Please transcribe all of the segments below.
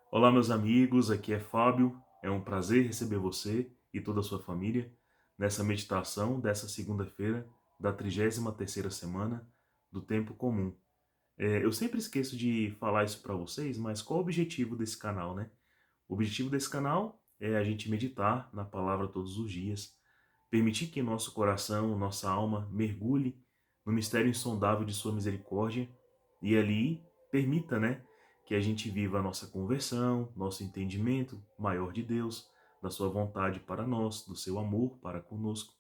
Olá, meus amigos, aqui é Fábio. É um prazer receber você e toda a sua família nessa meditação dessa segunda-feira da 33ª semana do Tempo Comum. Eu sempre esqueço de falar isso para vocês, mas qual o objetivo desse canal, né? O objetivo desse canal é a gente meditar na palavra todos os dias, permitir que nosso coração, nossa alma mergulhe no mistério insondável de sua misericórdia e ali permita, né, que a gente viva a nossa conversão, nosso entendimento maior de Deus, da sua vontade para nós, do seu amor para conosco.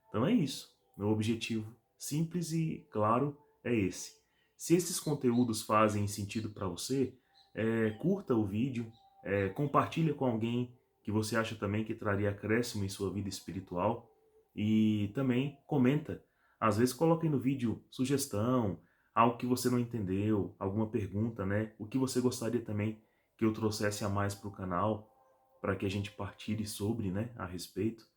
Então é isso. Meu objetivo simples e claro é esse. Se esses conteúdos fazem sentido para você, curta o vídeo, compartilha com alguém que você acha também que traria acréscimo em sua vida espiritual e também comenta. Às vezes coloque no vídeo sugestão, algo que você não entendeu, alguma pergunta, né? O que você gostaria também que eu trouxesse a mais para o canal, para que a gente partilhe sobre, né, a respeito.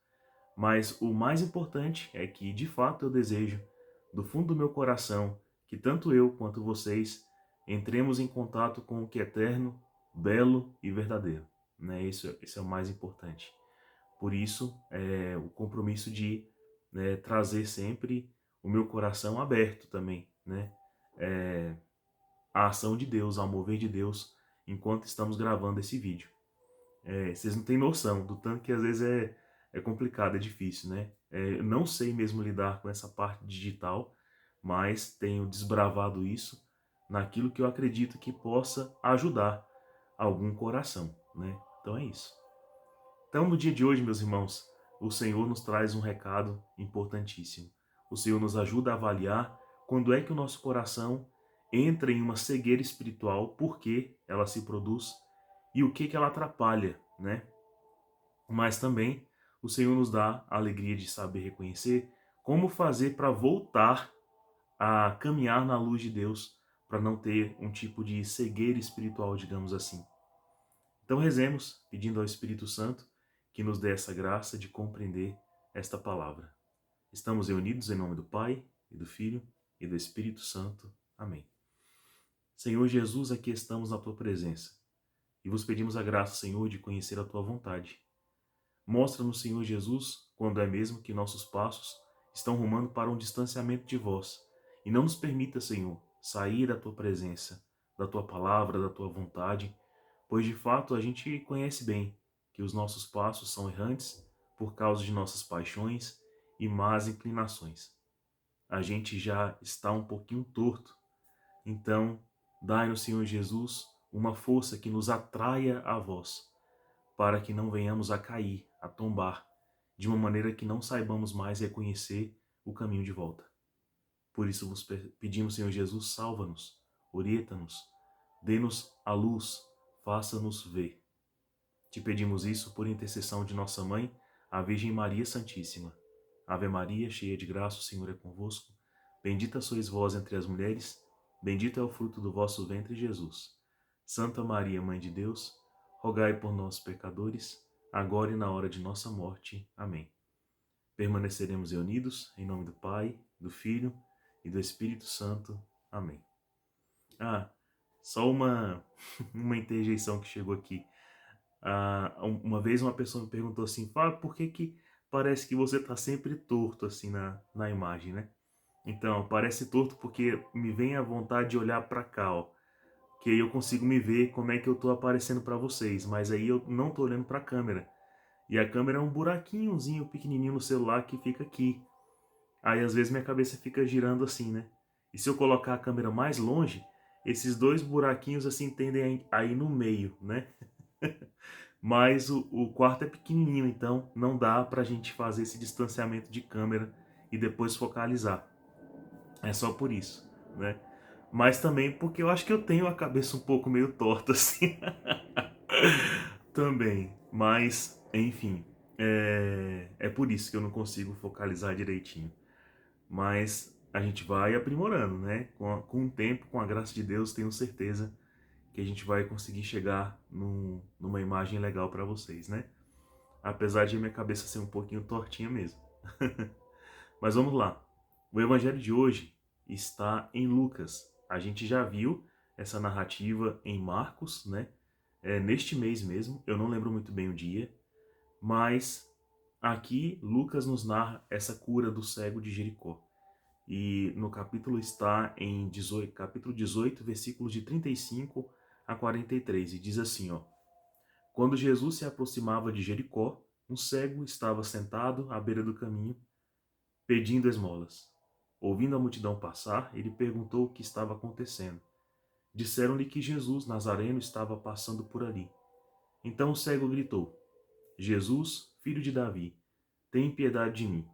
Mas o mais importante é que, de fato, eu desejo, do fundo do meu coração, que tanto eu quanto vocês entremos em contato com o que é eterno, belo e verdadeiro. Né? Isso é o mais importante. Por isso, o compromisso de, né, trazer sempre o meu coração aberto também, né? A ação de Deus, ao mover de Deus, enquanto estamos gravando esse vídeo. Vocês não têm noção do tanto que às vezes é complicado, é difícil, né? Eu não sei mesmo lidar com essa parte digital, mas tenho desbravado isso naquilo que eu acredito que possa ajudar algum coração, né? Então é isso. Então, no dia de hoje, meus irmãos, o Senhor nos traz um recado importantíssimo. O Senhor nos ajuda a avaliar quando é que o nosso coração entra em uma cegueira espiritual, por que ela se produz e o que ela atrapalha, né? Mas também o Senhor nos dá a alegria de saber reconhecer como fazer para voltar a caminhar na luz de Deus, para não ter um tipo de cegueira espiritual, digamos assim. Então rezemos, pedindo ao Espírito Santo que nos dê essa graça de compreender esta palavra. Estamos reunidos em nome do Pai, e do Filho, e do Espírito Santo. Amém. Senhor Jesus, aqui estamos na Tua presença, e vos pedimos a graça, Senhor, de conhecer a Tua vontade. Mostra-nos, Senhor Jesus, quando é mesmo que nossos passos estão rumando para um distanciamento de vós, e não nos permita, Senhor, sair da Tua presença, da Tua palavra, da Tua vontade, pois de fato a gente conhece bem que os nossos passos são errantes por causa de nossas paixões e más inclinações. A gente já está um pouquinho torto, então dai-nos, Senhor Jesus, uma força que nos atraia a vós, para que não venhamos a cair, a tombar, de uma maneira que não saibamos mais reconhecer o caminho de volta. Por isso vos pedimos, Senhor Jesus, salva-nos, orienta-nos, dê-nos a luz, faça-nos ver. Te pedimos isso por intercessão de nossa Mãe, a Virgem Maria Santíssima. Ave Maria, cheia de graça, o Senhor é convosco. Bendita sois vós entre as mulheres, bendito é o fruto do vosso ventre, Jesus. Santa Maria, Mãe de Deus, rogai por nós, pecadores, agora e na hora de nossa morte. Amém. Permaneceremos reunidos em nome do Pai, do Filho e do Espírito Santo. Amém. Ah, só uma interjeição que chegou aqui. Uma vez uma pessoa me perguntou assim, Fábio, por que que parece que você está sempre torto assim na imagem, né? Então, parece torto porque me vem a vontade de olhar para cá, ó, que aí eu consigo me ver como é que eu tô aparecendo para vocês, mas aí eu não tô olhando para a câmera. E a câmera é um buraquinhozinho pequenininho no celular que fica aqui. Aí às vezes minha cabeça fica girando assim, né? E se eu colocar a câmera mais longe, esses dois buraquinhos assim tendem a ir no meio, né? Mas o quarto é pequenininho, então não dá pra gente fazer esse distanciamento de câmera e depois focalizar. É só por isso, né? Mas também porque eu acho que eu tenho a cabeça um pouco meio torta assim. Também. Mas, enfim, é por isso que eu não consigo focalizar direitinho. Mas a gente vai aprimorando, né? Com o tempo, com a graça de Deus, tenho certeza que a gente vai conseguir chegar numa imagem legal para vocês, né? Apesar de minha cabeça ser um pouquinho tortinha mesmo. Mas vamos lá. O evangelho de hoje está em Lucas. A gente já viu essa narrativa em Marcos, né? neste mês mesmo, eu não lembro muito bem o dia, mas aqui Lucas nos narra essa cura do cego de Jericó. E no capítulo está em capítulo 18, versículos de 35 a 43, e diz assim, ó: Quando Jesus se aproximava de Jericó, um cego estava sentado à beira do caminho, pedindo esmolas. Ouvindo a multidão passar, ele perguntou o que estava acontecendo. Disseram-lhe que Jesus Nazareno estava passando por ali. Então o cego gritou: Jesus, filho de Davi, tem piedade de mim.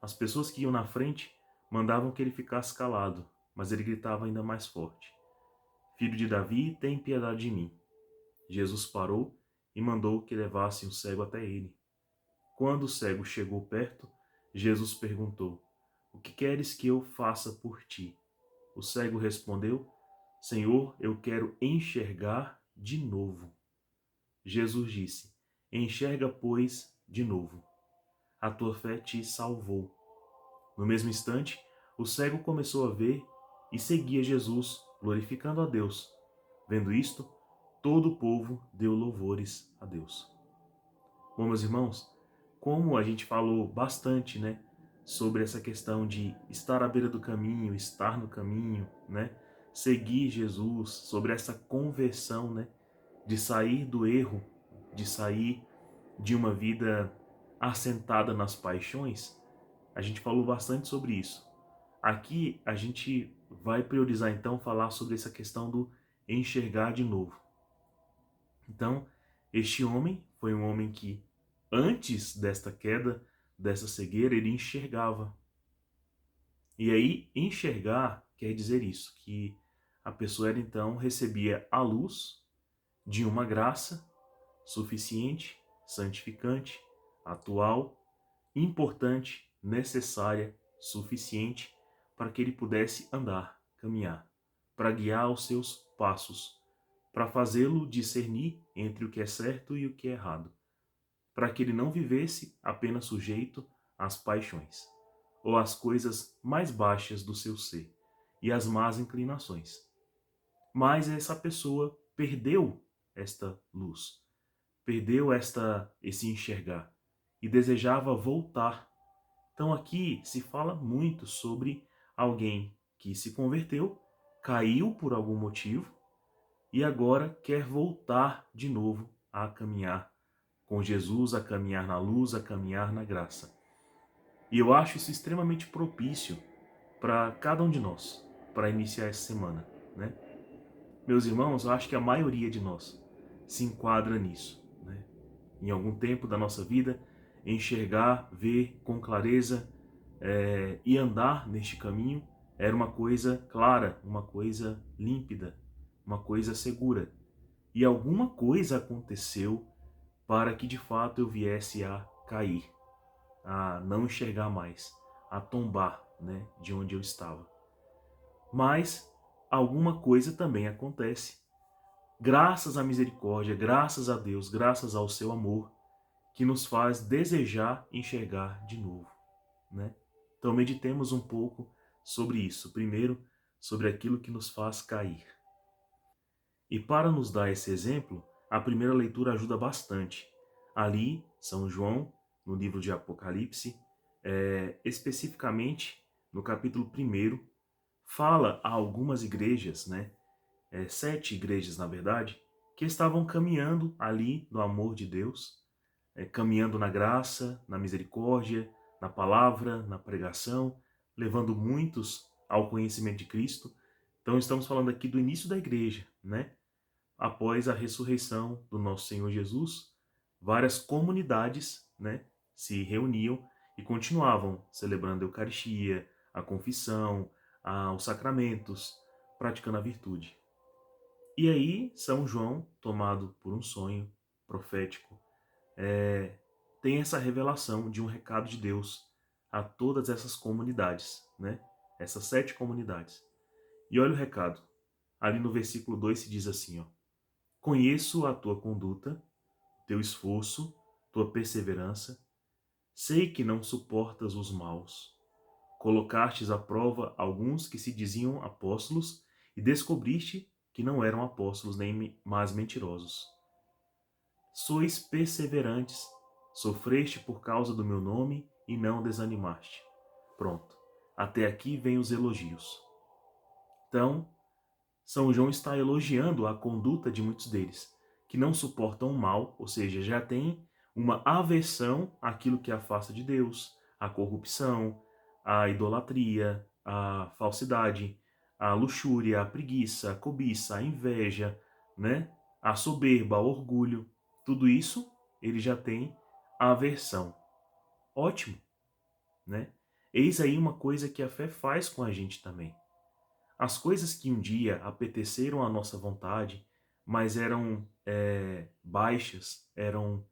As pessoas que iam na frente mandavam que ele ficasse calado, mas ele gritava ainda mais forte: Filho de Davi, tem piedade de mim. Jesus parou e mandou que levassem o cego até ele. Quando o cego chegou perto, Jesus perguntou: O que queres que eu faça por ti? O cego respondeu: Senhor, eu quero enxergar de novo. Jesus disse: Enxerga, pois, de novo. A tua fé te salvou. No mesmo instante, o cego começou a ver e seguia Jesus, glorificando a Deus. Vendo isto, todo o povo deu louvores a Deus. Bom, meus irmãos, como a gente falou bastante, né, sobre essa questão de estar à beira do caminho, estar no caminho, né, seguir Jesus, sobre essa conversão, né, de sair do erro, de sair de uma vida assentada nas paixões, a gente falou bastante sobre isso. Aqui a gente vai priorizar então falar sobre essa questão do enxergar de novo. Então, este homem foi um homem que, antes desta queda, dessa cegueira, ele enxergava. E aí, enxergar quer dizer isso, que a pessoa era, então recebia a luz de uma graça suficiente, santificante, atual, importante, necessária, suficiente para que ele pudesse andar, caminhar, para guiar os seus passos, para fazê-lo discernir entre o que é certo e o que é errado, para que ele não vivesse apenas sujeito às paixões, ou às coisas mais baixas do seu ser, e às más inclinações. Mas essa pessoa perdeu esta luz, perdeu esse enxergar, e desejava voltar. Então aqui se fala muito sobre alguém que se converteu, caiu por algum motivo, e agora quer voltar de novo a caminhar com Jesus, a caminhar na luz, a caminhar na graça. E eu acho isso extremamente propício para cada um de nós, para iniciar essa semana, né? Meus irmãos, eu acho que a maioria de nós se enquadra nisso, né? Em algum tempo da nossa vida, enxergar, ver com clareza e andar neste caminho era uma coisa clara, uma coisa límpida, uma coisa segura. E alguma coisa aconteceu para que de fato eu viesse a cair, a não enxergar mais, a tombar, né, de onde eu estava. Mas alguma coisa também acontece, graças à misericórdia, graças a Deus, graças ao seu amor, que nos faz desejar enxergar de novo, né? Então meditemos um pouco sobre isso. Primeiro, sobre aquilo que nos faz cair. E para nos dar esse exemplo, a primeira leitura ajuda bastante. Ali, São João, no livro de Apocalipse, especificamente no capítulo 1, fala a algumas igrejas, né? 7 igrejas, na verdade, que estavam caminhando ali no amor de Deus, caminhando na graça, na misericórdia, na palavra, na pregação, levando muitos ao conhecimento de Cristo. Então estamos falando aqui do início da igreja, né? Após a ressurreição do nosso Senhor Jesus, várias comunidades, né, se reuniam e continuavam celebrando a Eucaristia, a confissão, os sacramentos, praticando a virtude. E aí, São João, tomado por um sonho profético, tem essa revelação de um recado de Deus a todas essas comunidades, né? Essas 7 comunidades. E olha o recado. Ali no versículo 2 se diz assim, ó: Conheço a tua conduta, teu esforço, tua perseverança. Sei que não suportas os maus. Colocastes à prova alguns que se diziam apóstolos e descobriste que não eram apóstolos nem mas mentirosos. sois perseverantes, sofreste por causa do meu nome e não desanimaste. Pronto. Até aqui vem os elogios. Então, São João está elogiando a conduta de muitos deles, que não suportam o mal, ou seja, já têm uma aversão àquilo que afasta de Deus, à corrupção, à idolatria, à falsidade, à luxúria, à preguiça, à cobiça, à inveja, né? À soberba, ao orgulho. Tudo isso ele já tem aversão. Ótimo, né? Eis aí uma coisa que a fé faz com a gente também. As coisas que um dia apeteceram à nossa vontade, mas eram baixas, eram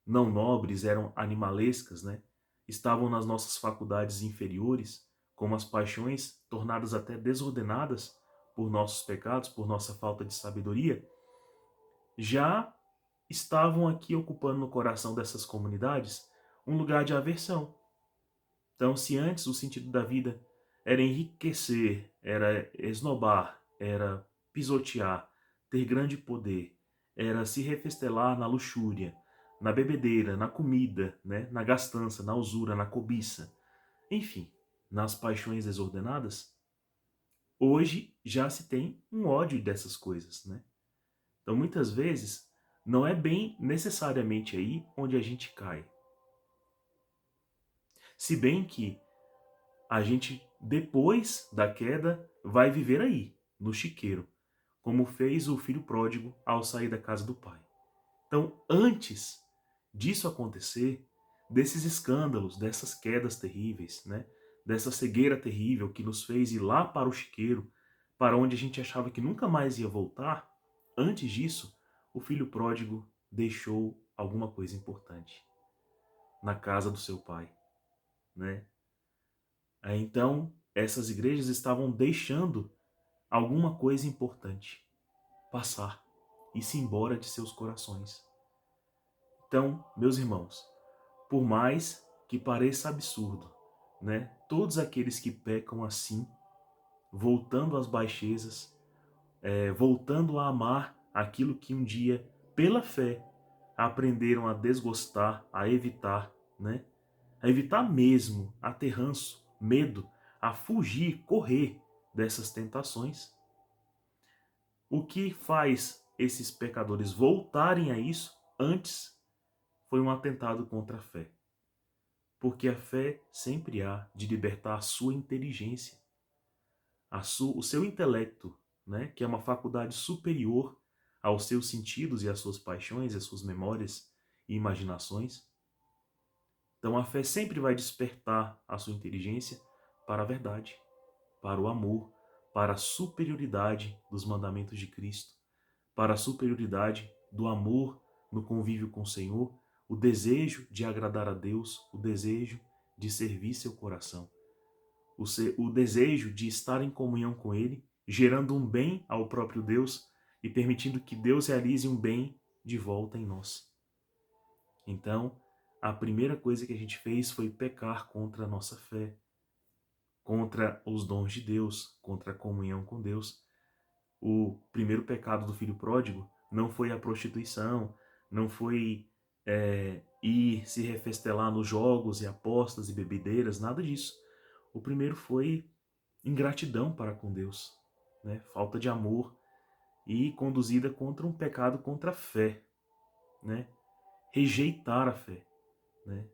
não nobres, eram animalescas, né? Estavam nas nossas faculdades inferiores, como as paixões tornadas até desordenadas por nossos pecados, por nossa falta de sabedoria, já estavam aqui ocupando no coração dessas comunidades um lugar de aversão. Então, se antes o sentido da vida era enriquecer, era esnobar, era pisotear, ter grande poder, era se refestelar na luxúria, na bebedeira, na comida, né? Na gastança, na usura, na cobiça, enfim, nas paixões desordenadas, hoje já se tem um ódio dessas coisas, né? Então, muitas vezes, não é bem necessariamente aí onde a gente cai. Se bem que a gente, depois da queda, vai viver aí, no chiqueiro, como fez o filho pródigo ao sair da casa do pai. Então, antes disso acontecer, desses escândalos, dessas quedas terríveis, né? Dessa cegueira terrível que nos fez ir lá para o chiqueiro, para onde a gente achava que nunca mais ia voltar, antes disso, o filho pródigo deixou alguma coisa importante na casa do seu pai, né? Então, essas igrejas estavam deixando alguma coisa importante passar e se embora de seus corações. Então, meus irmãos, por mais que pareça absurdo, né? Todos aqueles que pecam assim, voltando às baixezas, voltando a amar aquilo que um dia, pela fé, aprenderam a desgostar, a evitar, né? A evitar mesmo, a ter ranço, medo, a fugir, correr dessas tentações. O que faz esses pecadores voltarem a isso antes foi um atentado contra a fé. Porque a fé sempre há de libertar a sua inteligência, o seu intelecto, né? Que é uma faculdade superior aos seus sentidos e às suas paixões, às suas memórias e imaginações. Então a fé sempre vai despertar a sua inteligência para a verdade, para o amor, para a superioridade dos mandamentos de Cristo, para a superioridade do amor no convívio com o Senhor, o desejo de agradar a Deus, o desejo de servir seu coração, o desejo de estar em comunhão com Ele, gerando um bem ao próprio Deus e permitindo que Deus realize um bem de volta em nós. Então, a primeira coisa que a gente fez foi pecar contra a nossa fé, contra os dons de Deus, contra a comunhão com Deus. O primeiro pecado do filho pródigo não foi a prostituição, não foi ir se refestelar nos jogos e apostas e bebedeiras, nada disso. O primeiro foi ingratidão para com Deus, né? Falta de amor e conduzida contra um pecado contra a fé, né? Rejeitar a fé, né?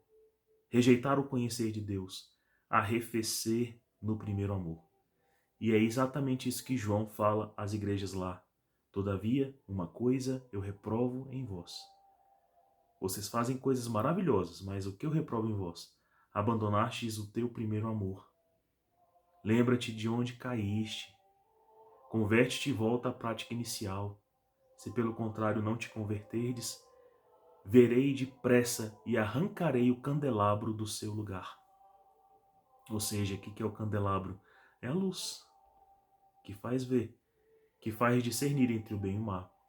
Rejeitar o conhecer de Deus, arrefecer no primeiro amor. E é exatamente isso que João fala às igrejas lá. Todavia, uma coisa eu reprovo em vós. Vocês fazem coisas maravilhosas, mas o que eu reprovo em vós? Abandonastes o teu primeiro amor. Lembra-te de onde caíste. Converte-te e volta à prática inicial. Se pelo contrário não te converterdes, verei depressa e arrancarei o candelabro do seu lugar. Ou seja, o que é o candelabro? É a luz que faz ver, que faz discernir entre o bem e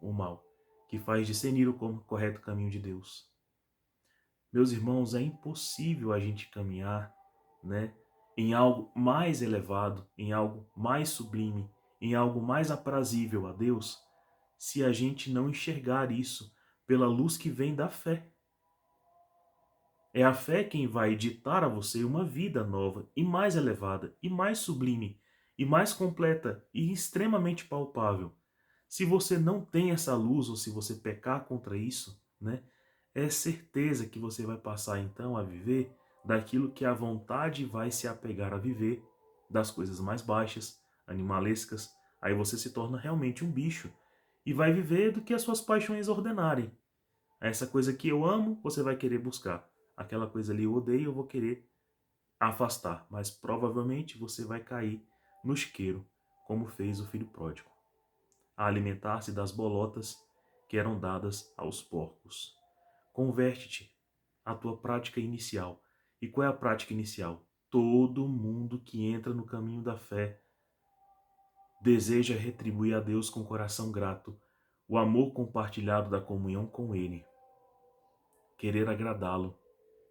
o mal, que faz discernir o correto caminho de Deus. Meus irmãos, é impossível a gente caminhar, né, em algo mais elevado, em algo mais sublime, em algo mais aprazível a Deus, se a gente não enxergar isso pela luz que vem da fé. É a fé quem vai ditar a você uma vida nova e mais elevada, e mais sublime, e mais completa e extremamente palpável. Se você não tem essa luz, ou se você pecar contra isso, né, é certeza que você vai passar então a viver daquilo que a vontade vai se apegar a viver, das coisas mais baixas, animalescas. Aí você se torna realmente um bicho e vai viver do que as suas paixões ordenarem. Essa coisa que eu amo, você vai querer buscar. Aquela coisa ali eu odeio, eu vou querer afastar. Mas provavelmente você vai cair no isqueiro, como fez o filho pródigo, a alimentar-se das bolotas que eram dadas aos porcos. Converte-te à tua prática inicial. E qual é a prática inicial? Todo mundo que entra no caminho da fé deseja retribuir a Deus com coração grato o amor compartilhado da comunhão com Ele, querer agradá-lo,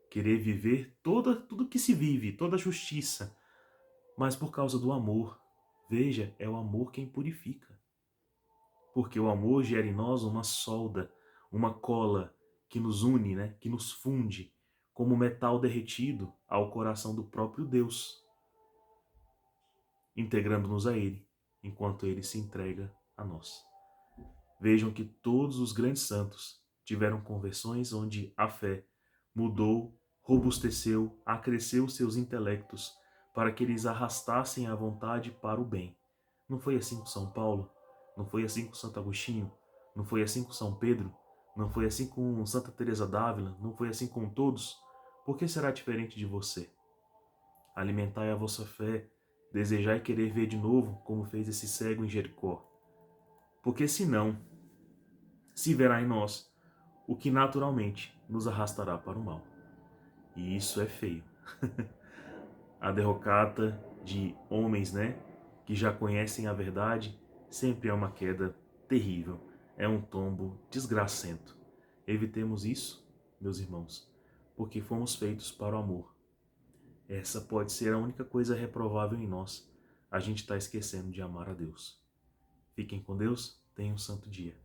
querer viver tudo que se vive, toda a justiça, mas por causa do amor. Veja, é o amor quem purifica. Porque o amor gera em nós uma solda, uma cola que nos une, né? Que nos funde, como metal derretido ao coração do próprio Deus, integrando-nos a Ele, enquanto Ele se entrega a nós. Vejam que todos os grandes santos tiveram conversões onde a fé mudou, robusteceu, acresceu seus intelectos para que eles arrastassem a vontade para o bem. Não foi assim com São Paulo? Não foi assim com Santo Agostinho? Não foi assim com São Pedro? Não foi assim com Santa Teresa d'Ávila? Não foi assim com todos? Por que será diferente de você? Alimentai a vossa fé, desejai querer ver de novo, como fez esse cego em Jericó. Porque senão, se verá em nós o que naturalmente nos arrastará para o mal. E isso é feio. A derrocata de homens, né, que já conhecem a verdade, sempre é uma queda terrível. É um tombo desgracento. Evitemos isso, meus irmãos, porque fomos feitos para o amor. Essa pode ser a única coisa reprovável em nós. A gente está esquecendo de amar a Deus. Fiquem com Deus, tenham um santo dia.